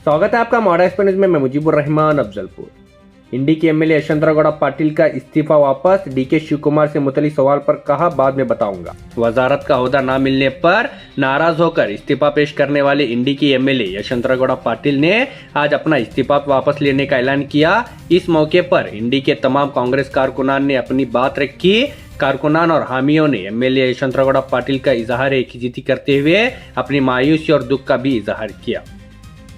स्वागत है आपका मॉडर्न एक्सप्रेस में। मैं मुजीबुर रहमान अफजलपुर। इंडी के एमएलए यशवंतराव पाटिल का इस्तीफा वापस, डीके शिव कुमार से मुतल्लिक सवाल पर कहा बाद में बताऊंगा। वजारत का ओहदा न मिलने पर नाराज होकर इस्तीफा पेश करने वाले इंडी के एमएलए यशवंतराव पाटिल ने आज अपना इस्तीफा वापस लेने का ऐलान किया। इस मौके पर इंडी के तमाम कांग्रेस कारकुनान ने अपनी बात रखी। कारकुनान और हामियों ने एमएलए यशवंतराव पाटिल का इजहार यकीजहती करते हुए अपनी मायूसी और दुख का भी इजहार किया।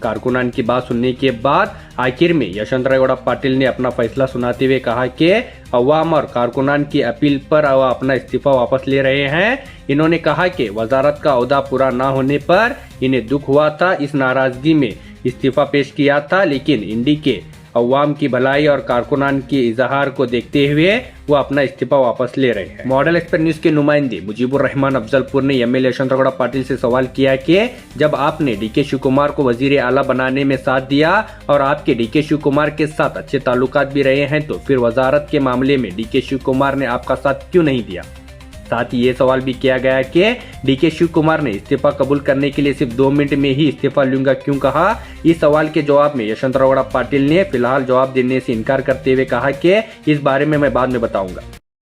कारकुनान की बात सुनने के बाद आखिर में यशवंतराव पाटिल ने अपना फैसला सुनाते हुए कहा कि अवाम और कारकुनान की अपील पर वह अपना इस्तीफा वापस ले रहे हैं। इन्होंने कहा कि वजारत का ओहदा पूरा न होने पर इन्हें दुख हुआ था, इस नाराजगी में इस्तीफा पेश किया था, लेकिन इंडी के अवाम की भलाई और कारकुनान के इजहार को देखते हुए वो अपना इस्तीफा वापस ले रहे हैं। मॉडल एक्सप्रेस न्यूज के नुमाइंदे मुजीबुर रहमान अफजलपुर ने एमएलए यशवंतराव पाटिल से सवाल किया कि जब आपने डीके शिव कुमार को वजीर आला बनाने में साथ दिया और आपके डीके शिव कुमार के साथ अच्छे ताल्लुकात भी रहे हैं, तो फिर वजारत के मामले में डीके शिव कुमार ने आपका साथ क्यों नहीं दिया। साथ ही ये सवाल भी किया गया कि डीके शिव कुमार ने इस्तीफा कबूल करने के लिए सिर्फ 2 मिनट में ही इस्तीफा लूंगा क्यों कहा। इस सवाल के जवाब में यशवंतराव पाटिल ने फिलहाल जवाब देने से इनकार करते हुए कहा कि इस बारे में मैं बाद में बताऊंगा।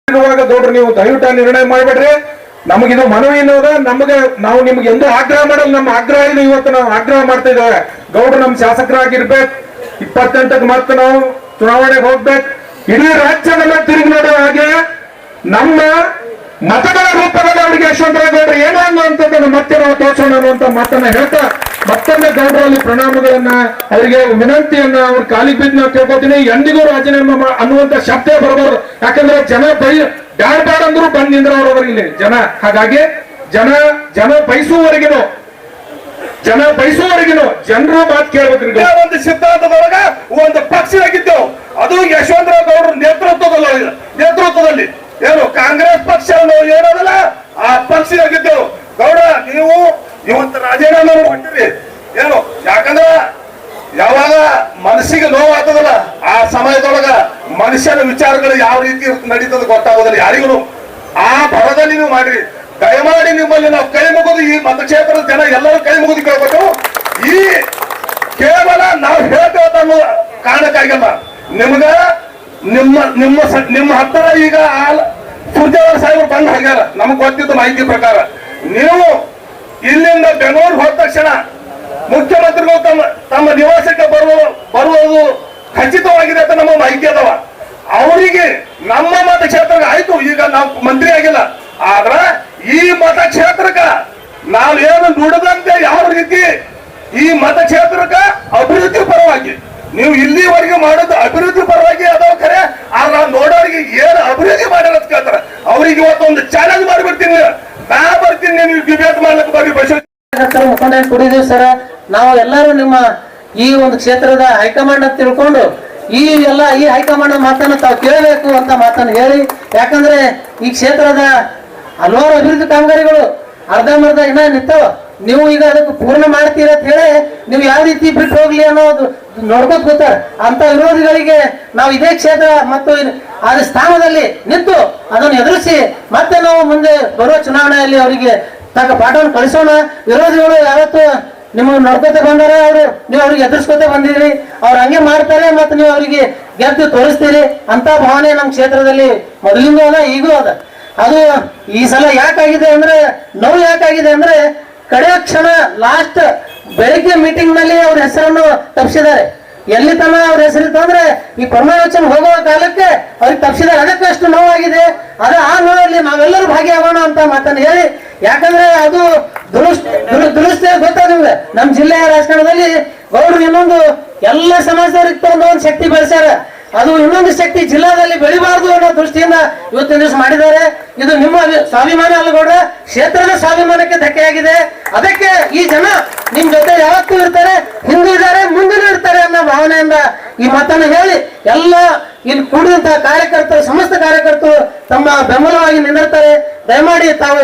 ನೀವು ದಯವಿಟ್ಟು ನಿರ್ಣಯ ಮಾಡಬೇಡ್ರಿ, ನಮಗಿದು ಮನವಿ ಅನ್ನೋದ ನಮಗೆ ನಾವು ನಿಮ್ಗೆ ಎಂದು ಆಗ್ರಹ ಮಾಡಲ್ಲ, ನಮ್ಮ ಆಗ್ರಹ ಇದು ಇವತ್ತು ನಾವು ಆಗ್ರಹ ಮಾಡ್ತಾ ಇದ್ದೇವೆ. ಗೌಡ್ರು ನಮ್ಮ ಶಾಸಕರಾಗಿರ್ಬೇಕು, 28ಕ್ಕೆ ಮತ್ತೆ ನಾವು ಚುನಾವಣೆಗೆ ಹೋಗ್ಬೇಕು, ಇಡೀ ರಾಜ್ಯದಲ್ಲ ತಿರುಗಿ ನೋಡೋ ಹಾಗೆ ನಮ್ಮ ಮತಗಳ ರೂಪದಲ್ಲಿ ಅವರಿಗೆ ಯಶವಂತರಾವ್ ಗೌಡ್ರು ಏನು ಅನ್ನುವಂಥದ್ದನ್ನು ಮತ್ತೆ ನಾವು ತೋರಿಸೋಣ ಅನ್ನುವಂತ ಮಾತನ್ನ ಹೇಳ್ತಾ ಮತ್ತೊಮ್ಮೆ ಗೌಡ್ರಲ್ಲಿ ಪ್ರಣಾಮಗಳನ್ನ ಅವರಿಗೆ ವಿನಂತಿಯನ್ನ ಅವ್ರ ಕಾಲಿಗೆ ಬಿದ್ದು ನಾವು ಕೇಳ್ಕೊತೀನಿ. ಎಂದಿಗೂ ರಾಜೀನಾಮೆ ಅನ್ನುವಂತ ಶಬ್ದ ಬರಬಾರ್ದು, ಯಾಕಂದ್ರೆ ಜನ ಬ್ಯಾಡ್ ಅಂದ್ರು ಬಂದ್ ನಿಂದ್ರವ್ರವ್ರ ಇಲ್ಲಿ ಜನ. ಹಾಗಾಗಿ ಜನ ಬಯಸುವವರೆಗಿನೂ ಜನರು ಮಾತು ಕೇಳಬೇಕ್ರಿ. ಒಂದು ಸಿದ್ಧಾಂತದೊಳಗ ಒಂದು ಪಕ್ಷವಾಗಿದ್ದೆವು, ಅದು ಯಶವಂತರಾವ್ ಗೌಡ್ರ ನೇತೃತ್ವದಲ್ಲಿ ಏನು ಕಾಂಗ್ರೆಸ್ ಪಕ್ಷ ಏನದಲ್ಲ ಆ ಪಕ್ಷವಾಗಿದ್ದೆವು. ಗೌಡ ನೀವು ಇವತ್ತು ರಾಜೀನಾಮೆ ಹೊಂಟಿರಿ ಏನು, ಯಾಕಂದ್ರ ಯಾವಾಗ ಮನಸ್ಸಿಗೆ ನೋವು ಆಗ್ತದಲ್ಲ ಆ ಸಮಯದೊಳಗ ಮನುಷ್ಯನ ವಿಚಾರಗಳು ಯಾವ ರೀತಿ ನಡೀತದ ಗೊತ್ತಾಗೋದಿಲ್ಲ ಯಾರಿಗೂ. ಆ ಭರದಲ್ಲಿ ನೀವು ಮಾಡ್ರಿ. ದಯಮಾಡಿ ನಿಮ್ಮಲ್ಲಿ ನಾವು ಕೈ ಮುಗಿದು ಈ ಮತಕ್ಷೇತ್ರದ ಜನ ಎಲ್ಲರೂ ಕೈ ಮುಗಿದು ಕೇಳ್ಬೇಕು. ಈ ಕೇವಲ ನಾವು ಹೇಳ್ತೇವೆ ಅನ್ನೋ ಕಾರಣಕ್ಕಾಗಲ್ಲ. ನಿಮ್ಗ ನಿಮ್ಮ ಹತ್ತಿರ ಈಗ ಸುರ್ಜೇವಾಲ ಸಾಹೇಬರು ಬಂದ್ ಹಾಗ್ಯಾರ, ನಮಗ್ ಗೊತ್ತಿದ್ದ ಮಾಹಿತಿ ಪ್ರಕಾರ. ನೀವು ಇಲ್ಲಿಂದ ಬೆಂಗಳೂರು ಹೋದ ತಕ್ಷಣ ಮುಖ್ಯಮಂತ್ರಿಗಳು ತಮ್ಮ ನಿವಾಸಕ್ಕೆ ಬರುವುದು ಖಚಿತವಾಗಿದೆ ಅಂತ ನಮ್ಮ ಮಾಹಿತಿ ಅದಾವ. ಅವರಿಗೆ ನಮ್ಮ ಮತಕ್ಷೇತ್ರಕ್ಕೆ ಆಯ್ತು, ಈಗ ನಾವು ಮಂತ್ರಿ ಆಗಿಲ್ಲ, ಆದ್ರ ಈ ಮತಕ್ಷೇತ್ರಕ್ಕ ನಾವೇನು ನುಡಿದಂತೆ ಯಾವ ರೀತಿ ಈ ಮತಕ್ಷೇತ್ರಕ್ಕ ಅಭಿವೃದ್ಧಿ ಪರವಾಗಿ ನೀವು ಇಲ್ಲಿವರೆಗೆ ಮಾಡೋದು ಅಭಿವೃದ್ಧಿ ಪರವಾಗಿ ಅದಾವ ಖರೆ, ಆದ್ರೆ ನೋಡೋರಿಗೆ ಏನು ಅಭಿವೃದ್ಧಿ ಮಾಡ್ಯಾರ ಅಂತ ಕೇಳ್ತಾರ. ಅವ್ರಿಗೆ ಇವತ್ತೊಂದು ಚಾಲೆಂಜ್ ಮಾಡಿಬಿಡ್ತೀನಿ, ನಾ ಬರ್ತೀನಿ, ನೀವು ಡಿಬೇಟ್ ಮಾಡ್ಲಿಕ್ಕೆ ಬರ್ರಿ. ಮುಖಂಡ ಕುಡಿದೀವಿ ಸರ್. ನಾವು ಎಲ್ಲರೂ ನಿಮ್ಮ ಈ ಒಂದು ಕ್ಷೇತ್ರದ ಹೈಕಮಾಂಡ್ ಅಂತ ತಿಳ್ಕೊಂಡು ಈ ಹೈಕಮಾಂಡ್ ಮಾತನ್ನ ತಾವು ಕೇಳಬೇಕು ಅಂತ ಮಾತನ್ನು ಹೇಳಿ, ಯಾಕಂದ್ರೆ ಈ ಕ್ಷೇತ್ರದ ಹಲವಾರು ಅಭಿವೃದ್ಧಿ ಕಾಮಗಾರಿಗಳು ಅರ್ಧಂಬರ್ಧ ಇನ್ನ ನಿಂತಾವ. ನೀವು ಈಗ ಅದಕ್ಕೆ ಪೂರ್ಣ ಮಾಡ್ತೀರ ಅಂತ ಹೇಳಿ ನೀವು ಯಾವ ರೀತಿ ಬಿಟ್ಟು ಹೋಗ್ಲಿ ಅನ್ನೋದು ನೋಡ್ಕೊತ ಕೂತಾರೆ. ಅಂತ ವಿರೋಧಿಗಳಿಗೆ ನಾವು ಇದೇ ಕ್ಷೇತ್ರ ಮತ್ತು ಅದ್ರ ಸ್ಥಾನದಲ್ಲಿ ನಿಂತು ಅದನ್ನು ಎದುರಿಸಿ ಮತ್ತೆ ನಾವು ಮುಂದೆ ಬರುವ ಚುನಾವಣೆಯಲ್ಲಿ ಅವರಿಗೆ ತಕ್ಕ ಪಾಠವನ್ನು ಕಳಿಸೋಣ. ವಿರೋಧಿಗಳು ಯಾವತ್ತು ನಿಮ್ಮನ್ನು ನೋಡ್ಕೋತ ಬಂದಾರ, ನೀವು ಅವ್ರಿಗೆ ಎದುರಿಸ್ಕೋತ ಬಂದಿರಿ, ಅವ್ರು ಹಂಗೆ ಮಾಡ್ತಾರೆ, ಮತ್ತೆ ನೀವು ಅವರಿಗೆ ಗೆದ್ದು ತೋರಿಸ್ತೀರಿ ಅಂತ ಭಾವನೆ ನಮ್ಮ ಕ್ಷೇತ್ರದಲ್ಲಿ ಮೊದಲಿಂದ ಅದ, ಈಗೂ ಅದ. ಅದು ಈ ಸಲ ಯಾಕಾಗಿದೆ ಅಂದ್ರೆ ಕಡೆಯ ಕ್ಷಣ ಲಾಸ್ಟ್ ಬೆಳಿಗ್ಗೆ ಮೀಟಿಂಗ್ ನಲ್ಲಿ ಅವ್ರ ಹೆಸರನ್ನು ತಪ್ಪಿಸಿದ್ದಾರೆ. ಎಲ್ಲಿ ತನ ಅವ್ರ ಹೆಸರಿತ್ತು ಅಂದ್ರೆ ಈ ಪರಮಾವಚನ ಹೋಗುವ ಕಾಲಕ್ಕೆ ಅವ್ರಿಗೆ ತಪ್ಪಿಸಿದ್ದಾರೆ. ಅದಕ್ಕೆ ಅಷ್ಟು ನೋವಾಗಿದೆ. ಆ ನೋವಲ್ಲಿ ನಾವೆಲ್ಲರೂ ಭಾಗಿಯಾಗೋಣ ಅಂತ ಮಾತನ್ನು ಹೇಳಿ, ಯಾಕಂದ್ರೆ ಅದು ದುರಸ್ತಿ ಗೊತ್ತಾ ನಿಮ್ಗೆ, ನಮ್ಮ ಜಿಲ್ಲೆಯ ರಾಜಕಾರಣದಲ್ಲಿ ಗೌಡ್ರು ಇನ್ನೊಂದು ಎಲ್ಲ ಸಮಾಜದವ್ರಿಗೆ ತಗೊಂಡು ಒಂದು ಶಕ್ತಿ ಬೆಳೆಸ್ಯಾರ. ಅದು ಇನ್ನೊಂದು ಶಕ್ತಿ ಜಿಲ್ಲಾದಲ್ಲಿ ಬೆಳಿಬಾರ್ದು ಅನ್ನೋ ದೃಷ್ಟಿಯಿಂದ ಇವತ್ತಿನ ದಿವಸ ಮಾಡಿದ್ದಾರೆ. ಇದು ನಿಮ್ಮ ಸ್ವಾಭಿಮಾನ ಅಲ್ಲಗೌಡ್ರ, ಕ್ಷೇತ್ರದ ಸ್ವಾಭಿಮಾನಕ್ಕೆ ಧಕ್ಕೆಯಾಗಿದೆ. ಅದಕ್ಕೆ ಈ ಜನ ನಿಮ್ ಜೊತೆ ಯಾವತ್ತೂ ಇರ್ತಾರೆ, ಹಿಂದೂ ಇದ್ದಾರೆ, ಮುಂದೂ ಇರ್ತಾರೆ ಅನ್ನೋ ಭಾವನೆಯಿಂದ ಈ ಮಾತನ್ನು ಹೇಳಿ ಎಲ್ಲ ಇಲ್ಲಿ ಕೂಡಿದಂತಹ ಕಾರ್ಯಕರ್ತರು, ಸಮಸ್ತ ಕಾರ್ಯಕರ್ತರು ತಮ್ಮ ಬೆಂಬಲವಾಗಿ ನಿಂದಿರ್ತಾರೆ. ದಯಮಾಡಿ ತಾವು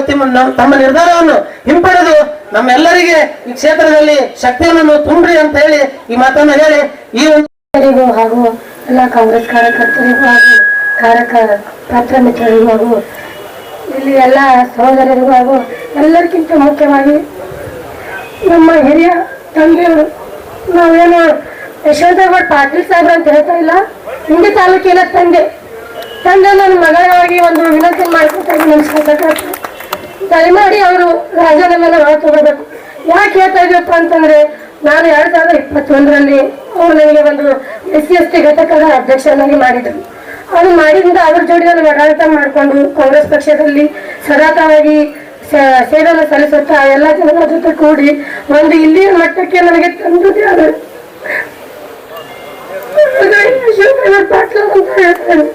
ತಮ್ಮ ನಿರ್ಧಾರವನ್ನು ಹಿಂಪಡೆದು ನಮ್ಮೆಲ್ಲರಿಗೆ ಈ ಕ್ಷೇತ್ರದಲ್ಲಿ ಶಕ್ತಿಯನ್ನು ತುಂಬ್ರಿ ಅಂತ ಹೇಳಿ ಈ ಮಾತನ್ನು ಹೇಳಿ ಈ ಒಂದು ಹಾಗೂ ಎಲ್ಲ ಕಾಂಗ್ರೆಸ್ ಕಾರ್ಯಕರ್ತರಿಗೂ ಹಾಗೂ ಪತ್ರ ಮಿತ್ರರಿಗೂ ಹಾಗೂ ಇಲ್ಲಿ ಎಲ್ಲ ಸಹೋದರರಿಗೂ ಹಾಗೂ ಎಲ್ಲರಿಗಿಂತ ಮುಖ್ಯವಾಗಿ ನಮ್ಮ ಹಿರಿಯ ತಂದೆಯವರು ನಾವೇನು ಯಶವಂತಗೌಡ ಪಾಟೀಲ್ ಸಾಹೇಬ್ರ ಅಂತ ಹೇಳ್ತಾ ಇಲ್ಲ, ಇಂಡಿ ತಾಲೂಕಿನ ತಂದೆ ನನ್ನ ಮಗಳಾಗಿ ಒಂದು ವಿನಂತಿ ಮಾಡ್ಕೊತಾ ಇದ್ದೀನಿ. ನಮ್ಮ ಶಾಸಕರ ದಯಮಾಡಿ ಅವರು ರಾಜೀನಾಮೆನ ಹೊರ ತಗೋಬೇಕು. ಯಾಕೆ ಹೇಳ್ತಾ ಇದೀವಪ್ಪ ಅಂತಂದ್ರೆ, ನಾನು 2021ರಲ್ಲಿ ಅವ್ರು ನನಗೆ ಒಂದು SC/ST ಘಟಕದ ಅಧ್ಯಕ್ಷನಾಗಿ ಮಾಡಿದ್ರು. ಅದು ಮಾಡಿದಿಂದ ಅವ್ರ ಜೋಡಿ ನಾನು ಆಡಳಿತ ಮಾಡಿಕೊಂಡು ಕಾಂಗ್ರೆಸ್ ಪಕ್ಷದಲ್ಲಿ ಸತತವಾಗಿ ಸೇವೆಯನ್ನು ಸಲ್ಲಿಸುತ್ತಾ ಎಲ್ಲ ಜನರ ಜೊತೆ ಕೂಡಿ ಒಂದು ಇಲ್ಲಿಯ ಮಟ್ಟಕ್ಕೆ ನನಗೆ ತಂದದ್ದೇ ಅದು ಪಾಟೀಲ್ ಅಂತ ಹೇಳ್ತಾರೆ.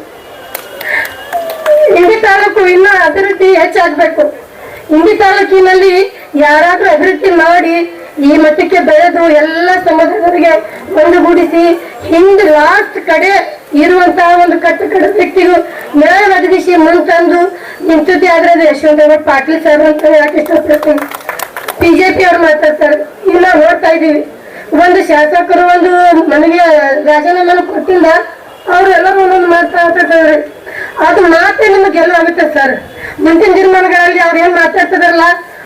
ಇಂಡಿ ತಾಲೂಕು ಇನ್ನೂ ಅಭಿವೃದ್ಧಿ ಹೆಚ್ಚಾಗಬೇಕು. ಇಂಡಿ ತಾಲೂಕಿನಲ್ಲಿ ಯಾರಾದ್ರೂ ಅಭಿವೃದ್ಧಿ ಮಾಡಿ ಈ ಮಟ್ಟಕ್ಕೆ ಬೆಳೆದು ಎಲ್ಲ ಸಮುದಾಯದವರಿಗೆ ಒಂದುಗೂಡಿಸಿ ಹಿಂದೆ ಲಾಸ್ಟ್ ಕಡೆ ಇರುವಂತಹ ಒಂದು ಕಟ್ಟಕಡ ವ್ಯಕ್ತಿಗೂ ನ್ಯಾಯ ಒದಗಿಸಿ ಮುಂತಂದು ನಿಂತದ್ದೇ ಆದ್ರೆ ಅದು ಯಶವಂತಗೌಡ ಪಾಟೀಲ್ ಸಾಹೇಬ್ರು ಅಂತ ಹೇಳಕ್ ಇಷ್ಟಪಡ್ತೀನಿ. BJP ಅವ್ರು ಮಾತಾಡ್ತಾರೆ, ಈಗ ನಾವು ನೋಡ್ತಾ ಇದೀವಿ ಒಂದು ಶಾಸಕರು ಒಂದು ನನಗೆ ರಾಜೀನಾಮೆ ಕೊಟ್ಟಿಲ್ಲ, ಅವ್ರು ಎಲ್ಲರೂ ಒಂದೊಂದು ಮಾತಾಡ್ತಿದ್ದಾರೆ. ಅದು ಮಾತೇ ನಿಮ್ಗೆ ಗೆಲುವು ಆಗುತ್ತೆ ಸರ್. ಮುಂದಿನ ದಿನಮಾನಗಳಲ್ಲಿ ಅವ್ರು ಏನ್ ಮಾತಾಡ್ತಿದಾರಲ್ಲ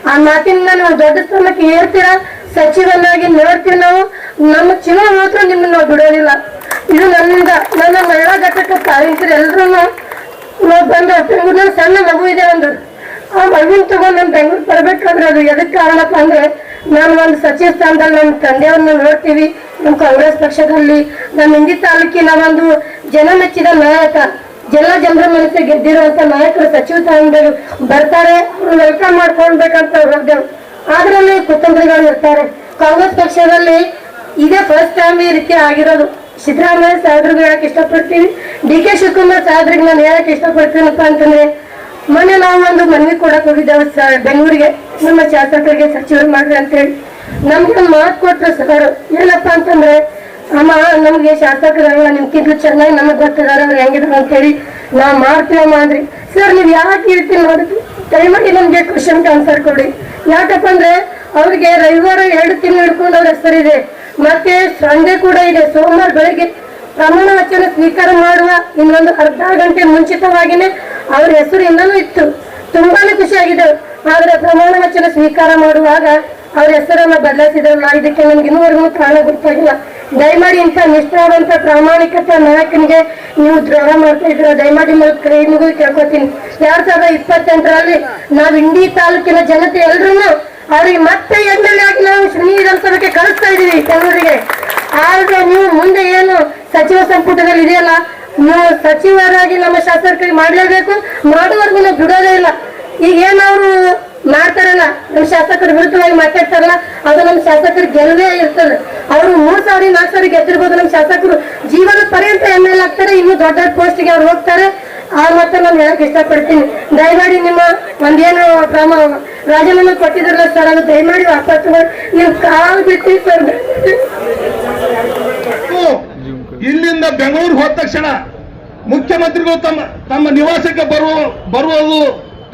ಆ ಮಾತಿನ ನಾವು ದೊಡ್ಡ ಸ್ಥಾನಕ್ಕೆ ಏರ್ತೀರಾ, ಸಚಿವನಾಗಿ ನೋಡ್ತೀವಿ ನಾವು. ನಮ್ಮ ಚಿನ್ನ ಮಾತ್ರ ನಿಮ್ಮನ್ನ ನಾವು ಬಿಡೋದಿಲ್ಲ. ಇದು ನನ್ನಿಂದ ನನ್ನ ಮಹಿಳಾ ಘಟಕ ತಾರೀಕರು ಎಲ್ರು ನಾವು ಬಂದ ಬೆಂಗಳೂರಿನಲ್ಲಿ ಸಣ್ಣ ಮಗು ಇದೆ ಒಂದು, ಆ ಮಗುವಿನ ತಗೊಂಡು ನಾನು ಬೆಂಗಳೂರು ಬರ್ಬೇಕಾದ್ರೆ ಅದು ಎದಕ್ಕೆ ಕಾರಣಪ್ಪ ಅಂದ್ರೆ, ನಾನು ಒಂದು ಸಚಿವ ಸ್ಥಾನದಲ್ಲಿ ನಮ್ಮ ತಂದೆಯವ್ರನ್ನ ನೋಡ್ತೀವಿ. ನಮ್ಮ ಕಾಂಗ್ರೆಸ್ ಪಕ್ಷದಲ್ಲಿ ನಮ್ಮ ಇಂಡಿ ತಾಲೂಕಿನ ಒಂದು ಜನ ಮೆಚ್ಚಿದ ನಾಯಕ, ಎಲ್ಲ ಜನರ ಮನಸ್ಸಿಗೆ ಗೆದ್ದಿರುವಂತ ನಾಯಕರು ಸಚಿವ ಸ್ಥಾನದಲ್ಲಿ ಬರ್ತಾರೆ. ಅವ್ರು ವೆಲ್ಕಮ್ ಮಾಡ್ಕೊಳ್ಬೇಕಂತ ಹೋಗ್ದೇವು. ಅದ್ರಲ್ಲಿ ಕುತಂತ್ರಿಗಳು ಇರ್ತಾರೆ. ಕಾಂಗ್ರೆಸ್ ಪಕ್ಷದಲ್ಲಿ ಇದೇ ಫಸ್ಟ್ ಟೈಮ್ ಈ ರೀತಿ ಆಗಿರೋದು. ಸಿದ್ದರಾಮಯ್ಯ ಸಾಹೇಬ್ರಿಗೆ ಹೇಳಕ್ ಇಷ್ಟಪಡ್ತೀವಿ, DK ಶಿವಕುಮಾರ್ ಸಾಹೇಬ್ರಿಗೆ ನಾನು ಹೇಳಕ್ ಇಷ್ಟಪಡ್ತೀನಪ್ಪ ಅಂತಂದ್ರೆ, ಮೊನ್ನೆ ನಾವು ಒಂದು ಮನವಿ ಕೊಡಕ್ ಹೋಗಿದ್ದೇವೆ ಬೆಂಗಳೂರಿಗೆ, ನಮ್ಮ ಶಾಸಕರಿಗೆ ಸಚಿವರು ಮಾಡ್ರಿ ಅಂತೇಳಿ. ನಮ್ಗೆ ಒಂದು ಮಾತು ಕೊಟ್ರು ಸರ್. ಏನಪ್ಪ ಅಂತಂದ್ರೆ, ಅಮ್ಮ ನಮ್ಗೆ ಶಾಸಕರಲ್ಲ ನಿಮ್ಗಿಂತ ಚೆನ್ನಾಗಿ ನಮಗ್ ಗೊತ್ತಿದಾರ ಅವ್ರು ಹೆಂಗಿದ್ರು ಅಂತೇಳಿ ನಾವ್ ಮಾಡ್ತೀವಮ್ಮ ಅಂದ್ರಿ. ಸರ್ ನೀವ್ ಯಾಕೆ ಈ ರೀತಿ ಮಾಡಿದ್ರಿ? ದಯಮಾಡಿ ನಮ್ಗೆ ಕ್ವಶನ್ ಆನ್ಸರ್ ಕೊಡಿ. ಯಾಕಪ್ಪ ಅಂದ್ರೆ ಅವ್ರಿಗೆ ರವಿವಾರ 2 ತಿಂಗಳು ಹಿಡ್ಕೊಂಡು ಅವ್ರ ಹೆಸರಿದೆ, ಮತ್ತೆ ಸಂಜೆ ಕೂಡ ಇದೆ. ಸೋಮವಾರ ಬೆಳಗ್ಗೆ ಪ್ರಮಾಣ ವಚನ ಸ್ವೀಕಾರ ಮಾಡುವ ಇನ್ನೊಂದು ಅರ್ಧ ಗಂಟೆ ಮುಂಚಿತವಾಗಿನೇ ಅವ್ರ ಹೆಸರು ಇನ್ನೂ ಇತ್ತು. ತುಂಬಾನೇ ಖುಷಿಯಾಗಿದೆ. ಆದ್ರೆ ಪ್ರಮಾಣ ವಚನ ಸ್ವೀಕಾರ ಮಾಡುವಾಗ ಅವ್ರ ಹೆಸರನ್ನ ಬದಲಾಯಿಸಿದ್ರಲ್ಲ, ಇದಕ್ಕೆ ನಮ್ಗೆ ಇನ್ನೂವರೆಗೂ ಕಾರಣ ಗೊತ್ತಾಗಿಲ್ಲ. ದಯಮಾಡಿ ಇಂಥ ನಿಷ್ಠಾವಂತ ಪ್ರಾಮಾಣಿಕತೆ ನಾಯಕನಿಗೆ ನೀವು ದ್ರೋಹ ಮಾಡ್ತಾ ಇದ್ರ. ದಯಮಾಡಿ ಕೈ ಮುಗಿದು ಕೇಳ್ಕೊತೀನಿ. 2028ರಲ್ಲಿ ನಾವು ಇಂಡಿ ತಾಲೂಕಿನ ಜನತೆ ಎಲ್ರು ಅವ್ರಿಗೆ ಮತ್ತೆ MLA ಆಗಿ ನಾವು ಶ್ರೀ ವಿಧಾನಸಭೆಗೆ ಕಳಿಸ್ತಾ ಇದೀವಿ ಬೆಂಗಳೂರಿಗೆ. ಆದ್ರೆ ನೀವು ಮುಂದೆ ಏನು ಸಚಿವ ಸಂಪುಟದಲ್ಲಿ ಇದೆಯಲ್ಲ, ನೀವು ಸಚಿವರಾಗಿ ನಮ್ಮ ಶಾಸಕರಿಗೆ ಮಾಡ್ಲೇಬೇಕು. ಮಾಡುವವರೆಗೂ ನಾವು ಬಿಡೋದೇ ಇಲ್ಲ. ಈಗ ಏನವ್ರು ಮಾಡ್ತಾರಲ್ಲ, ನಮ್ಮ ಶಾಸಕರು ವಿರುದ್ಧವಾಗಿ ಮಾತಾಡ್ತಾರಲ್ಲ, ಅದು ನಮ್ಮ ಶಾಸಕರು ಗೆಲ್ಲೇ ಇರ್ತದೆ. ಅವರು 3 ಸಾವಿರ 4 ಸಾವಿರ ಗೆದ್ದಿರ್ಬೋದು. ನಮ್ಮ ಶಾಸಕರು ಜೀವನ ಪರ್ಯಂತ MLA ಆಗ್ತಾರೆ, ಇನ್ನು ದೊಡ್ಡ ದೊಡ್ಡ ಪೋಸ್ಟ್ಗೆ ಅವ್ರು ಹೋಗ್ತಾರೆ. ಆ ಮಾತ್ರ ನಾನು ಹೇಳಕ್ ಇಷ್ಟಪಡ್ತೀನಿ. ದಯಮಾಡಿ ನಿಮ್ಮ ಒಂದೇನು ರಾಜೀನಾಮೆ ಕೊಟ್ಟಿದ್ರಲ್ಲ ಸರ್, ಅದು ದಯಮಾಡಿ ವಾಪಸ್ ನೀವು ಕಾಲು ಬಿಡ್ತೀವಿ ಸರ್. ಇಲ್ಲಿಂದ ಬೆಂಗಳೂರು ಹೋದ ತಕ್ಷಣ ಮುಖ್ಯಮಂತ್ರಿಗಳು ತಮ್ಮ ನಿವಾಸಕ್ಕೆ ಬರುವುದು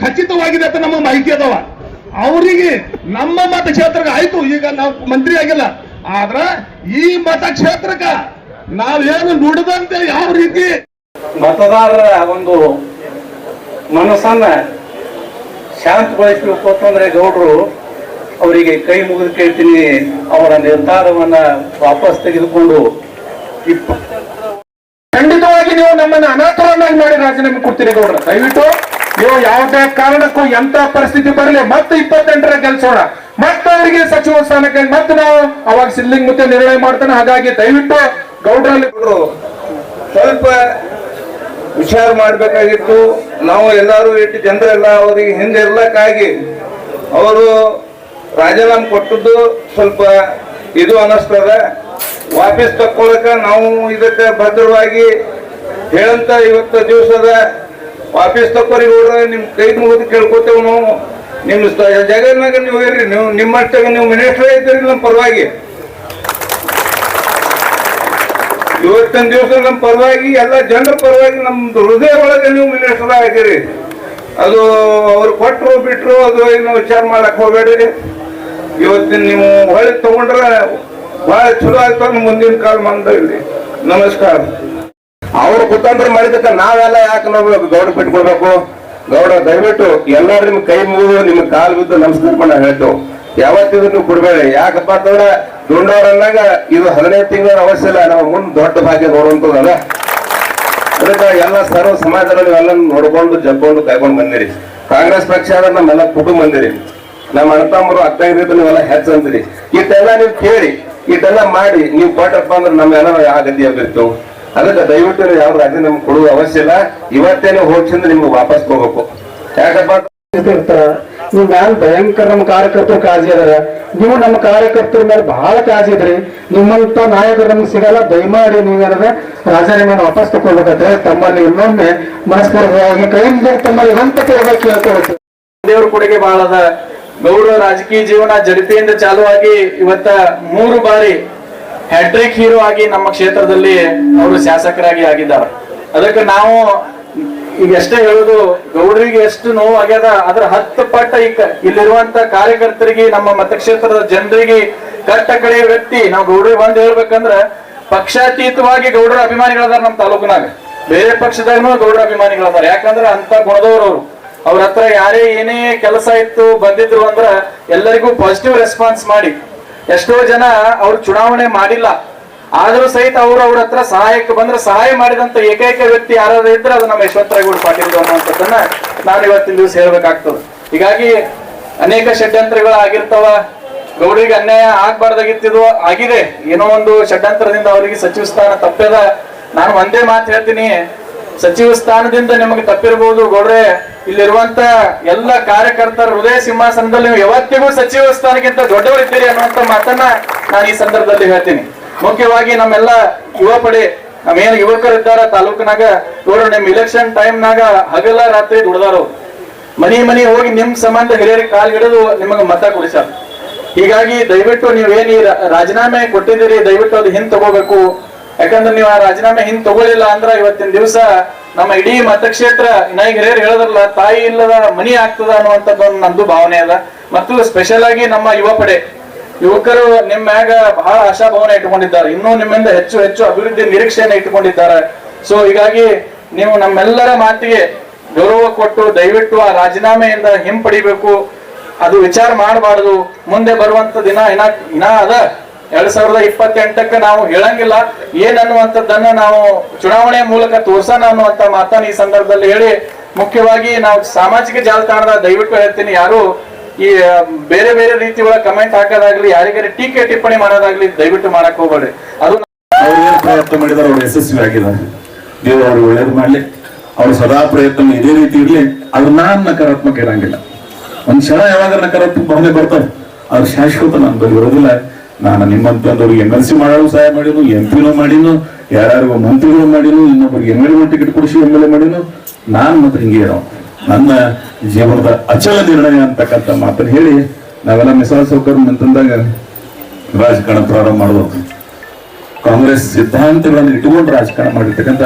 ಖಚಿತವಾಗಿದೆ ಅಂತ ನಮ್ಮ ಮಾಹಿತಿ ಅದಾವ. ಅವರಿಗೆ ನಮ್ಮ ಮತಕ್ಷೇತ್ರಕ್ಕೆ ಆಯ್ತು, ಈಗ ನಾವು ಮಂತ್ರಿ ಆಗಿಲ್ಲ, ಆದ್ರ ಈ ಮತಕ್ಷೇತ್ರಕ್ಕ ನಾವೇನು ನುಡಿದಂತೆ ಯಾವ ರೀತಿ ಮತದಾರರ ಒಂದು ಮನಸ್ಸನ್ನ ಶಾಂತಗೊಳಿಸಬೇಕು ಅಂತಂದ್ರೆ ಗೌಡ್ರು ಅವರಿಗೆ ಕೈ ಮುಗಿದು ಕೇಳ್ತೀನಿ, ಅವರ ನಿರ್ಧಾರವನ್ನ ವಾಪಸ್ ತೆಗೆದುಕೊಂಡು ಖಂಡಿತವಾಗಿ ನೀವು ನಮ್ಮನ್ನ ಅನಾಥರನ್ನಾಗಿ ಮಾಡಿ ರಾಜೀನಾಮೆ ಕೊಡ್ತೀರಿ ಗೌಡ್ರ. ದಯವಿಟ್ಟು ನೀವು ಯಾವುದೇ ಕಾರಣಕ್ಕೂ ಎಂತ ಪರಿಸ್ಥಿತಿ ಬರಲಿ ಮತ್ತೆ 28ರ ಗೆಲ್ಸೋಣ, ಮತ್ತೆ ಅವರಿಗೆ ಸಚಿವ ಸ್ಥಾನಕ್ಕೆ ಮತ್ತೆ ನಾವು ಅವಾಗ ಸಿಲ್ಲಿಂಗ್ ಮತ್ತೆ ನಿರ್ಣಯ ಮಾಡ್ತಾನೆ. ಹಾಗಾಗಿ ದಯವಿಟ್ಟು ಗೌಡ್ರಲ್ಲಿ ಸ್ವಲ್ಪ ವಿಚಾರ ಮಾಡಬೇಕಾಗಿತ್ತು. ನಾವು ಎಲ್ಲರೂ ಇಟ್ಟು ಜನರೆಲ್ಲ ಅವರಿಗೆ ಹಿಂದೆ ಇರ್ಲಕ್ಕಾಗಿ ಅವರು ರಾಜೀನಾಮೆ ಕೊಟ್ಟದ್ದು ಸ್ವಲ್ಪ ಇದು ಅನಿಸ್ತದ. ವಾಪಸ್ ತಕ್ಕೊಳಕ ನಾವು ಇದಕ್ಕೆ ಭದ್ರವಾಗಿ ಹೇಳಂತ ಇವತ್ತು ದಿವಸದ ವಾಪಸ್ ತಕ್ಕೋರಿ ನೋಡ್ರೆ ನಿಮ್ ಕೈ ಮುಗಿದು ಕೇಳ್ಕೊತೇವೆ ನಾವು. ನಿಮ್ಮ ಜಗನ್ನಾಗ ನೀವು ಇರ್ರಿ, ನೀವು ನಿಮ್ಮಷ್ಟಾಗ ನೀವು ಮಿನಿಸ್ಟರ್ ಇದ್ದೀರಿ ನಮ್ಮ ಪರವಾಗಿ. ಇವತ್ತಿನ ದಿವಸ ನಮ್ಮ ಪರವಾಗಿ ಎಲ್ಲ ಜನರ ಪರವಾಗಿ ನಮ್ಮ ಹೃದಯ ಒಳಗೆ ನೀವು ಮಿನಿಸ್ಟರ್ ಆಗಿರಿ. ಅದು ಅವ್ರು ಕೊಟ್ಟರು ಬಿಟ್ರು ಅದು ಏನು ವಿಚಾರ ಮಾಡಕ್ ಹೋಗ್ಬೇಡ್ರಿ. ಇವತ್ತಿನ ನೀವು ಹೊಳೆ ತಗೊಂಡ್ರೆ ಬಹಳ ಚಲೋ ಆಗ್ತದೆ ಮುಂದಿನ ಕಾಲ ಮಂದಿ. ನಮಸ್ಕಾರ. ಅವರು ಕುತಂತ್ರ ಮಾಡಿದಕ್ಕ ನಾವೆಲ್ಲ ಯಾಕೆ ನಾವು ಗೌಡ ಬಿಟ್ಕೊಳ್ಬೇಕು? ಗೌಡ ದಯವಿಟ್ಟು ಎಲ್ಲರೂ ನಿಮ್ ಕೈ ಮುಗಿದು ನಿಮ್ಮ ಕಾಲು ಬಿದ್ದು ನಮಸ್ಕಾರ ಮಾಡಿ ಹೇಳ್ತೇವೆ. ಯಾವತ್ತಿದ್ರು ನೀವು ಕೊಡ್ಬೇಡಿ. ಯಾಕಪ್ಪ ಅಂತಂದ್ರೆ ದುಂಡವ್ರನ್ನಾಗ ಇದು 15 ತಿಂಗಳ ಅವಶ್ಯ ಇಲ್ಲ, ನಾವು ಮುಂದೆ ದೊಡ್ಡ ಭಾಗ್ಯ ನೋಡುವಂಥದ್ದಲ್ಲ. ಅದಕ್ಕೆ ಎಲ್ಲ ಸರ್ವ ಸಮಾಜದಲ್ಲಿ ನೀವೆಲ್ಲ ನೋಡ್ಕೊಂಡು ಜಗ್ಕೊಂಡು ಕೈಕೊಂಡು ಬಂದಿರಿ. ಕಾಂಗ್ರೆಸ್ ಪಕ್ಷ ಆದ್ರೆ ನಮ್ಮೆಲ್ಲ ಕುಟುಂಬ ಬಂದಿರಿ. ನಮ್ಮ ಅಣ್ಣತಮ್ಮರು 15 ನೀವೆಲ್ಲ ಹೆಚ್ಚು ಅಂತೀರಿ. ಇಟ್ಟೆಲ್ಲ ನೀವು ಕೇಳಿ, ಇಟ್ಟೆಲ್ಲ ಮಾಡಿ ನೀವು ಕೊಟ್ಟಪ್ಪ ಅಂದ್ರೆ ನಮ್ಮೆಲ್ಲ ಯಾವ ಗತಿ ಆಗಿರ್ತೇವೆ. ಅದಕ್ಕೆ ದಯವಿಟ್ಟು ಯಾವ ರಾಜೀನಾಮೆ ಕೊಡುವ ಅವಶ್ಯ ಇಲ್ಲ. ಇವತ್ತೇನೆ ಹೋಗ್ಸಿಂದ ನಿಮ್ಗೆ ವಾಪಸ್ ಹೋಗ್ಬೇಕು. ಯಾಕಪ್ಪ ನೀವು ಮ್ಯಾಲ ಭಯಂಕರ ನಮ್ಮ ಕಾರ್ಯಕರ್ತರು ಕಾಳಜಿ ಅದಾರ. ನೀವು ನಮ್ಮ ಕಾರ್ಯಕರ್ತರ ಮೇಲೆ ಬಹಳ ಕಾಳಜಿ ಇದ್ರಿ. ನಿಮ್ಮಂತ ನಾಯಕರು ನಮ್ಗೆ ಸಿಗಲ್ಲ. ದಯಮಾಡಿ ನೀವೇನದ ರಾಜೀನಾಮೆ ವಾಪಸ್ ತಗೊಳ್ಬೇಕಾದ್ರೆ ತಮ್ಮಲ್ಲಿ ಇನ್ನೊಮ್ಮೆ ಮನಸ್ಪೂರ್ವಕವಾಗಿ ಕೈಯಿಂದ ತಮ್ಮಲ್ಲಿ ವಿನಂತಿ ಕೇಳ್ಕೊಳ್ತೀವಿ. ದೇವ್ರ ಕೊಡುಗೆ ಬಹಳ ಅದ. ಗೌಡ ರಾಜಕೀಯ ಜೀವನ ಜಡತೆಯಿಂದ ಚಾಲುವಾಗಿ ಇವತ್ತ 3 ಬಾರಿ ಹ್ಯಾಟ್ರಿಕ್ ಹೀರೋ ಆಗಿ ನಮ್ಮ ಕ್ಷೇತ್ರದಲ್ಲಿ ಅವರು ಶಾಸಕರಾಗಿ ಆಗಿದ್ದಾರೆ. ಅದಕ್ಕೆ ನಾವು ಈಗ ಎಷ್ಟೇ ಹೇಳುದು, ಗೌಡರಿಗೆ ಎಷ್ಟು ನೋವು ಆಗ್ಯದ ಅದ್ರ 10 ಪಟ್ಟ ಇಲ್ಲಿರುವಂತ ಕಾರ್ಯಕರ್ತರಿಗೆ, ನಮ್ಮ ಮತಕ್ಷೇತ್ರದ ಜನರಿಗೆ ಕಟ್ಟ ಕಡೆಯ ವ್ಯಕ್ತಿ ನಾವು ಗೌಡರಿಗೆ ಬಂದ್ ಹೇಳ್ಬೇಕಂದ್ರ ಪಕ್ಷಾತೀತವಾಗಿ ಗೌಡರ ಅಭಿಮಾನಿಗಳದಾರ ನಮ್ಮ ತಾಲೂಕಿನಾಗ. ಬೇರೆ ಪಕ್ಷದಾಗೂ ಗೌಡರ ಅಭಿಮಾನಿಗಳದಾರ. ಯಾಕಂದ್ರ ಅಂತ ಗುಣದವ್ರು ಅವರು. ಅವ್ರ ಹತ್ರ ಯಾರೇ ಏನೇ ಕೆಲಸ ಇತ್ತು ಬಂದಿದ್ರು ಅಂದ್ರ ಎಲ್ಲರಿಗೂ ಪಾಸಿಟಿವ್ ರೆಸ್ಪಾನ್ಸ್ ಮಾಡಿ, ಎಷ್ಟೋ ಜನ ಅವ್ರು ಚುನಾವಣೆ ಮಾಡಿಲ್ಲ ಆದ್ರೂ ಸಹಿತ ಅವ್ರ ಹತ್ರ ಸಹಾಯಕ್ಕೆ ಬಂದ್ರೆ ಸಹಾಯ ಮಾಡಿದಂತ ಏಕೈಕ ವ್ಯಕ್ತಿ ಯಾರಾದ್ರೂ ಇದ್ರೆ ಅದು ನಮ್ಮ ಯಶವಂತರಾಯಗೌಡ ಪಾಟೀಲ್ ಅನ್ನುವಂಥದ್ದನ್ನ ನಾನು ಇವತ್ತಿನ ದಿವಸ ಹೇಳ್ಬೇಕಾಗ್ತದೆ. ಹೀಗಾಗಿ ಅನೇಕ ಷಡ್ಯಂತ್ರಗಳು ಆಗಿರ್ತಾವ. ಗೌಡರಿಗೆ ಅನ್ಯಾಯ ಆಗ್ಬಾರ್ದಾಗಿತ್ತಿದ್ವು, ಆಗಿದೆ. ಏನೋ ಒಂದು ಷಡ್ಯಂತ್ರದಿಂದ ಅವರಿಗೆ ಸಚಿವ ಸ್ಥಾನ ತಪ್ಪದ. ನಾನು ಒಂದೇ ಮಾತು ಹೇಳ್ತೀನಿ, ಸಚಿವ ಸ್ಥಾನದಿಂದ ನಿಮಗೆ ತಪ್ಪಿರಬಹುದು ಗೌಡ್ರೆ, ಇಲ್ಲಿರುವಂತ ಎಲ್ಲ ಕಾರ್ಯಕರ್ತರ ಹೃದಯ ಸಿಂಹಾಸನದಲ್ಲಿ ನೀವು ಯಾವತ್ತಿಗೂ ಸಚಿವ ಸ್ಥಾನಕ್ಕಿಂತ ದೊಡ್ಡವರಿದ್ದೀರಿ ಅನ್ನುವಂತ ಮಾತನ್ನ ನಾನು ಈ ಸಂದರ್ಭದಲ್ಲಿ ಹೇಳ್ತೀನಿ. ಮುಖ್ಯವಾಗಿ ನಮ್ಮೆಲ್ಲ ಯುವ ಪಡೆ, ನಮ್ಮೇನು ಯುವಕರಿದ್ದಾರ ತಾಲೂಕಿನಾಗ ನೋಡ್ರಿ, ನಿಮ್ ಇಲೆಕ್ಷನ್ ಟೈಮ್ನಾಗ ಹಗಲ ರಾತ್ರಿ ದುಡ್ದಾರ. ಮನಿ ಹೋಗಿ ನಿಮ್ ಸಂಬಂಧ ಹಿರಿಯರಿಗೆ ಕಾಲ್ ಹಿಡಿದು ನಿಮಗೆ ಮತ ಕೊಡಿಸ್ಯಾರ. ಹೀಗಾಗಿ ದಯವಿಟ್ಟು ನೀವೇನ್ ಈ ರಾಜೀನಾಮೆ ಕೊಟ್ಟಿದ್ದೀರಿ, ದಯವಿಟ್ಟು ಅದು ಹಿಂದ್ ತಗೋಬೇಕು. ಯಾಕಂದ್ರೆ ನೀವು ಆ ರಾಜೀನಾಮೆ ಹಿಂದ್ ತಗೊಳ್ಳಿಲ್ಲ ಅಂದ್ರ ಇವತ್ತಿನ ದಿವಸ ನಮ್ಮ ಇಡೀ ಮತಕ್ಷೇತ್ರ ಈಗ ಹಿರಿಯರು ಹೇಳದ್ರಲ್ಲ, ತಾಯಿ ಇಲ್ಲದ ಮನಿ ಆಗ್ತದ ಅನ್ನುವಂಥದ್ದು ನಂದು ಭಾವನೆ ಅದ. ಮತ್ತು ಸ್ಪೆಷಲ್ ಆಗಿ ನಮ್ಮ ಯುವ ಪಡೆ ಯುವಕರು ನಿಮ್ಮ ಮ್ಯಾಗ ಬಹಳ ಆಶಾಭಾವನೆ ಇಟ್ಕೊಂಡಿದ್ದಾರೆ. ಇನ್ನೂ ನಿಮ್ಮಿಂದ ಹೆಚ್ಚು ಹೆಚ್ಚು ಅಭಿವೃದ್ಧಿ ನಿರೀಕ್ಷೆಯನ್ನು ಇಟ್ಟುಕೊಂಡಿದ್ದಾರೆ. ಸೊ ಹೀಗಾಗಿ ನೀವು ನಮ್ಮೆಲ್ಲರ ಮಾತಿಗೆ ಗೌರವ ಕೊಟ್ಟು ದಯವಿಟ್ಟು ಆ ರಾಜೀನಾಮೆಯಿಂದ ಹಿಂಪಡಿಬೇಕು. ಅದು ವಿಚಾರ ಮಾಡಬಾರದು. ಮುಂದೆ ಬರುವಂತ ದಿನ ಇನ್ನ ಅದ 2028ಕ್ಕೆ ನಾವು ಹೇಳಂಗಿಲ್ಲ ಏನನ್ನುವಂಥದ್ದನ್ನ ನಾವು ಚುನಾವಣೆ ಮೂಲಕ ತೋರ್ಸೋಣ ಅನ್ನುವಂತ ಮಾತನ್ನ ಈ ಸಂದರ್ಭದಲ್ಲಿ ಹೇಳಿ, ಮುಖ್ಯವಾಗಿ ನಾವು ಸಾಮಾಜಿಕ ಜಾಲತಾಣದ ದಯವಿಟ್ಟು ಹೇಳ್ತೀನಿ, ಯಾರು ಈ ಬೇರೆ ಬೇರೆ ರೀತಿ ಒಳಗೆ ಕಮೆಂಟ್ ಹಾಕೋದಾಗ್ಲಿ, ಯಾರಿಗಾರಿ ಟೀಕೆ ಟಿಪ್ಪಣಿ ಮಾಡೋದಾಗ್ಲಿ ದಯವಿಟ್ಟು ಮಾಡಕ್ ಹೋಗ್ಬೇಡ್ರಿ. ಅದು ಅವ್ರು ಏನ್ ಪ್ರಯತ್ನ ಮಾಡಿದಾರೆ ಅವ್ರು ಯಶಸ್ವಿ ಆಗಿದ್ದಾರೆ. ದೇವರು ಅವ್ರಿಗೆ ಒಳ್ಳೇದು ಮಾಡ್ಲಿ. ಅವ್ರು ಸದಾ ಪ್ರಯತ್ನ ಇದೇ ರೀತಿ ಇರ್ಲಿ. ಅದು ನಾನ್ ನಕಾರಾತ್ಮಕ ಇರಂಗಿಲ್ಲ. ಒಂದ್ ಕ್ಷಣ ಯಾವಾಗ ನಕಾರಾತ್ಮಕ ಭಾವನೆ ಬರ್ತಾರೆ, ಅವ್ರು ಶಾಶ್ವತ ನನ್ನ ಬಳಿ ಇರೋದಿಲ್ಲ. ನಾನು ನಿಮ್ಮಂತವ್ರಿಗೆ MLC ಮಾಡಲು ಸಹಾಯ ಮಾಡಿನು, MP ಮಾಡಿನು, ಯಾರ್ಯಾರಿಗೂ ಮಂತ್ರಿಗಳು ಮಾಡಿನು, ಇನ್ನೊಬ್ಬರಿಗೆ MLA ಟಿಕೆಟ್ ಕೊಡಿಸಿ MLA ಮಾಡಿನು. ನಾನ್ ಮತ್ತೆ ಹಿಂಗೆ ಇರೋ ನನ್ನ ಜೀವನದ ಅಚಲ ನಿರ್ಣಯ ಅಂತಕ್ಕಂಥ ಮಾತನ್ನು ಹೇಳಿ ನಾವೆಲ್ಲ ಮಿಸಾಲ್ ಸೌಕರ್ಯ ಅಂತಂದಾಗ ರಾಜಕಾರಣ ಪ್ರಾರಂಭ ಮಾಡಬೇಕು. ಕಾಂಗ್ರೆಸ್ ಸಿದ್ಧಾಂತಗಳನ್ನು ಇಟ್ಟುಕೊಂಡು ರಾಜಕಾರಣ ಮಾಡಿರ್ತಕ್ಕಂಥ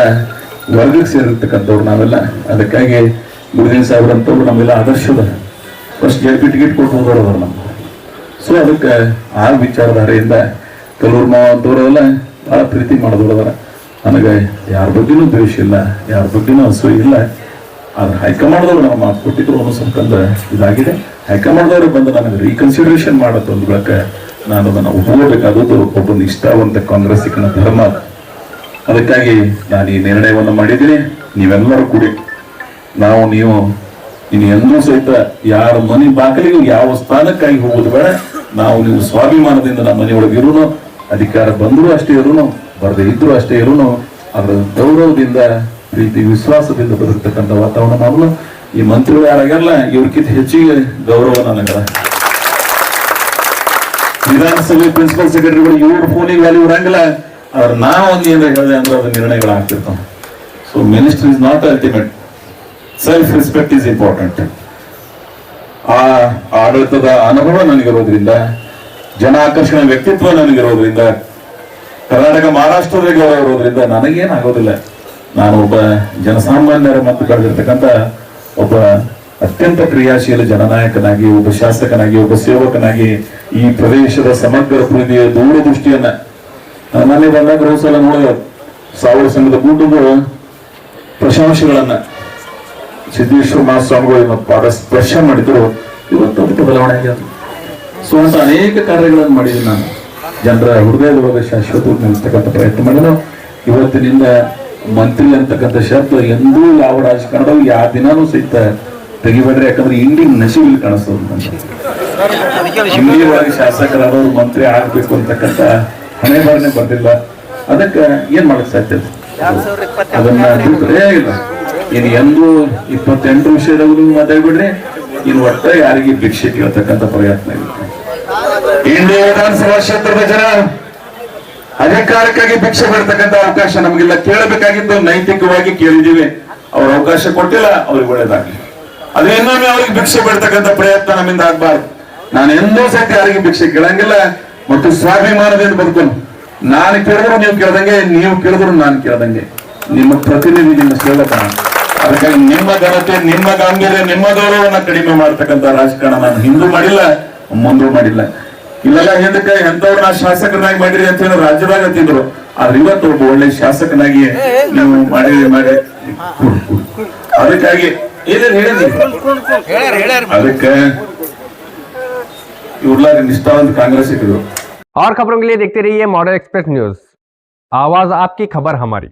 ವರ್ಗಕ್ಕೆ ಸೇರಿರ್ತಕ್ಕಂಥವ್ರು ನಾವೆಲ್ಲ. ಅದಕ್ಕಾಗಿ ಗುರುದೇವ್ ಸಾಹೇಬ್ರಂತವ್ರು ನಮ್ಮೆಲ್ಲ ಆದರ್ಶದ ಫಸ್ಟ್ JP ಟಿಕೆಟ್ ಕೊಟ್ಟು ಹೋದವರು ನಮ್ಮ. ಸೊ ಅದಕ್ಕೆ ಆ ವಿಚಾರಧಾರೆಯಿಂದ ಕೆಲವ್ರು ಮಾವಂತವರೆಲ್ಲ ಬಹಳ ಪ್ರೀತಿ ಮಾಡಿದವರದಾರ. ನನಗೆ ಯಾರ ಬಗ್ಗೆನೂ ದ್ವೇಷ ಇಲ್ಲ, ಯಾರ ಬಗ್ಗೆನೂ ಅಸೂಯೆ ಇಲ್ಲ. ಆದ್ರೆ ಹೈಕಮಾಂಡ್ದವ್ರು ನಾವು ಮಾತು ಕೊಟ್ಟಿದ್ರು ಅನ್ನೋಸಂಕಂದ ಇದಾಗಿದೆ. ಹೈಕಮಾಂಡ್ದವ್ರು ಬಂದು ನನಗೆ ರೀಕನ್ಸಿಡರೇಷನ್ ಮಾಡತ್ತ ಒಂದು ಬಳಕ ನಾನು ಅದನ್ನು ಒಪ್ಕೋಬೇಕಾದದ್ದು ಒಬ್ಬ ನಿಷ್ಠಾವಂತ ಕಾಂಗ್ರೆಸ್ಸಿನ ಧರ್ಮ. ಅದಕ್ಕಾಗಿ ನಾನು ಈ ನಿರ್ಣಯವನ್ನು ಮಾಡಿದ್ದೀನಿ. ನೀವೆಲ್ಲರೂ ಕೂಡಿ ನೀವು ಇನ್ನು ಎಂದೂ ಸಹಿತ ಯಾರ ಮನೆ ಬಾಗಿಲಿಗೂ ಯಾವ ಸ್ಥಾನಕ್ಕಾಗಿ ಹೋಗೋದು ಬೇಡ. ನೀವು ಸ್ವಾಭಿಮಾನದಿಂದ ನಮ್ಮ ಮನೆಯೊಳಗೆ ಇರೋನು, ಅಧಿಕಾರ ಬಂದರೂ ಅಷ್ಟೇ ಇರೋನು, ಬರದೇ ಇದ್ರು ಅಷ್ಟೇ ಇರೋನು. ಅದರ ಗೌರವದಿಂದ ಪ್ರೀತಿ ವಿಶ್ವಾಸದಿಂದ ಬದುಕ್ತಕ್ಕಂಥ ವಾತಾವರಣ ಮಾಡಲು. ಈ ಮಂತ್ರಿಗಳು ಯಾರಾಗಲ್ಲ, ಇವ್ರಕ್ಕಿಂತ ಹೆಚ್ಚಿಗೆ ಗೌರವ ನನಗದ. ವಿಧಾನಸಭೆ ಪ್ರಿನ್ಸಿಪಲ್ ಸೆಕ್ರೆಟರಿಗಳು ಇವ್ರ ಫೋನಿಗೆ ವ್ಯಾಲ್ಯೂ ಇರಂಗಿಲ್ಲ. ಆದ್ರೆ ನಾವೊಂದು ಏನಾರ ಹೇಳಿದೆ ಅಂದ್ರೆ ಅದು ನಿರ್ಣಯಗಳು ಆಗ್ತಿರ್ತಾವ. So minister is not ultimate. Self respect is important. ಆ ಆಡಳಿತದ ಅನುಭವ ನನಗಿರೋದ್ರಿಂದ, ಜನ ಆಕರ್ಷಣೆ ವ್ಯಕ್ತಿತ್ವ ನನಗಿರೋದ್ರಿಂದ, ಕರ್ನಾಟಕ ಮಹಾರಾಷ್ಟ್ರದ ಗೌರವ ಇರೋದ್ರಿಂದ ನನಗೇನಾಗೋದಿಲ್ಲ. ನಾನು ಒಬ್ಬ ಜನಸಾಮಾನ್ಯರ ಮತ್ತು ಕಳೆದಿರ್ತಕ್ಕಂಥ ಒಬ್ಬ ಅತ್ಯಂತ ಕ್ರಿಯಾಶೀಲ ಜನನಾಯಕನಾಗಿ, ಒಬ್ಬ ಶಾಸಕನಾಗಿ, ಒಬ್ಬ ಸೇವಕನಾಗಿ ಈ ಪ್ರದೇಶದ ಸಮಗ್ರ ಪ್ರೀತಿಯ ದೂರದೃಷ್ಟಿಯನ್ನ ನಾನೇ ಬಂದಾಗ ರೋಡ್ ಸಲ ನೋಡಿದ ಸಾವಿರ ಸಂಘದ ಗುಡ್ಡಗಳು ಪ್ರಶಂಸೆಗಳನ್ನ ಸಿದ್ದೇಶ್ವರ ಮಹಾಸ್ವಾಮಿಗಳು ಪಾದ ಸ್ಪರ್ಶ ಮಾಡಿದ್ರು. ಇವತ್ತು ಬದಲಾವಣೆ ಆಗ್ಯದ. ಸೊ ಅಂತ ಅನೇಕ ಕಾರ್ಯಗಳನ್ನು ಮಾಡಿದ್ದೀನಿ ನಾನು. ಜನರ ಹೃದಯದೊಳಗೆ ಶಾಶ್ವತವಾಗಿ ನಿಲ್ಲಿಸ್ತಕ್ಕಂಥ ಪ್ರಯತ್ನ ಮಾಡಿದ್ರು. ಇವತ್ತಿನಿಂದ ಮಂತ್ರಿ ಅಂತಕ್ಕಂಥ ಶಬ್ದ ಎಂದೂ ಯಾವ ರಾಜಕಾರಣದಲ್ಲಿ ಯಾವ ದಿನಾನೂ ಸಹಿತ ತೆಗಿಬೇಡ್ರಿ. ಯಾಕಂದ್ರೆ ಇಂಡಿ ನಶಿವಿಲ್ ಕಾಣಿಸ್ತದೆ. ಇಂಡಿ ಒಳಗೆ ಶಾಸಕರಾದವರು ಮಂತ್ರಿ ಆಗ್ಬೇಕು ಅಂತಕ್ಕಂಥ ಹಣೆ ಬರನೆ ಬರ್ದಿಲ್ಲ. ಅದಕ್ಕೆ ಏನ್ ಮಾಡಕ್ ಸಾಧ್ಯ? ಅದನ್ನ ಬಿಟ್ಟರೆ ಇಲ್ಲ. ಇನ್ನು ಎಂದೂ 28 ವಿಷಯದಾಗೂ ಮಾತಾಡ್ಬಿಡ್ರಿ. ಇನ್ನು ಒಟ್ಟ ಯಾರಿಗೆ ಭಿಕ್ಷೆ ಕೇಳ್ತಕ್ಕಂಥ ಪ್ರಯತ್ನ ಇಲ್ಲ. ಇಂಡಿಯಾ ವಿಧಾನಸಭಾ ಕ್ಷೇತ್ರದ ಜನ ಅಧಿಕಾರಕ್ಕಾಗಿ ಭಿಕ್ಷೆ ಬಿಡ್ತಕ್ಕಂಥ ಅವಕಾಶ ನಮಗಿಲ್ಲ. ಕೇಳಬೇಕಾಗಿದ್ದು ನೈತಿಕವಾಗಿ ಕೇಳಿದೀವಿ. ಅವ್ರ ಅವಕಾಶ ಕೊಟ್ಟಿಲ್ಲ, ಅವ್ರಿಗೆ ಒಳ್ಳೇದಾಗ್ಲಿ. ಅದು ಇನ್ನೊಮ್ಮೆ ಅವ್ರಿಗೆ ಭಿಕ್ಷೆ ಬಿಡ್ತಕ್ಕಂಥ ಪ್ರಯತ್ನ ನಮ್ಮಿಂದ ಆಗ್ಬಾರ್ದು. ನಾನು ಎಂದೂ ಸಹಿತ ಯಾರಿಗೆ ಭಿಕ್ಷೆ ಕೇಳಂಗಿಲ್ಲ ಮತ್ತು ಸ್ವಾಭಿಮಾನದಿಂದ ಬದುಕೋನು. ನಾನು ಕೇಳಿದ್ರು ನೀವು ಕೇಳ್ದಂಗೆ, ನೀವು ಕೇಳಿದ್ರು ನಾನು ಕೇಳ್ದಂಗೆ. ನಿಮ್ಮ ಪ್ರತಿನಿಧಿ ನಿಮ್ಮ ಸೇವಕ. ಅದಕ್ಕಾಗಿ ನಿಮ್ಮ ಘನತೆ, ನಿಮ್ಮ ಗಾಂಭೀರ್ಯ, ನಿಮ್ಮ ಗೌರವವನ್ನ ಕಡಿಮೆ ಮಾಡ್ತಕ್ಕಂಥ ರಾಜಕಾರಣ ನಾನು ಹಿಂದೂ ಮಾಡಿಲ್ಲ, ಮುಂದೂ ಮಾಡಿಲ್ಲ. ಇಲ್ಲೆಲ್ಲ ಹಿಂದಕ್ಕೆ ಎಂತವ್ರು ನಾ ಶಾಸಕನಾಗಿ ಮಾಡಿರಿ ಅಂತ ಹೇಳಿ ರಾಜ್ಯದಾಗ ಅಂತಿದ್ರು. ಆದ್ರೆ ಇವತ್ತು ಒಬ್ಬ ಒಳ್ಳೆ ಶಾಸಕನಾಗಿ ನೀವು ಮಾಡಿ ಅದಕ್ಕಾಗಿ ಏನೇನು ಹೇಳಿದ್ರಿ. ಅದಕ್ಕೆ ಇವ್ರಲ್ಲ ನಿಷ್ಠಾವಂತ ಕಾಂಗ್ರೆಸ್ ಇದ್ರು. और खबरों के लिए देखते रहिए मॉडल एक्सप्रेस न्यूज, आवाज आपकी खबर हमारी।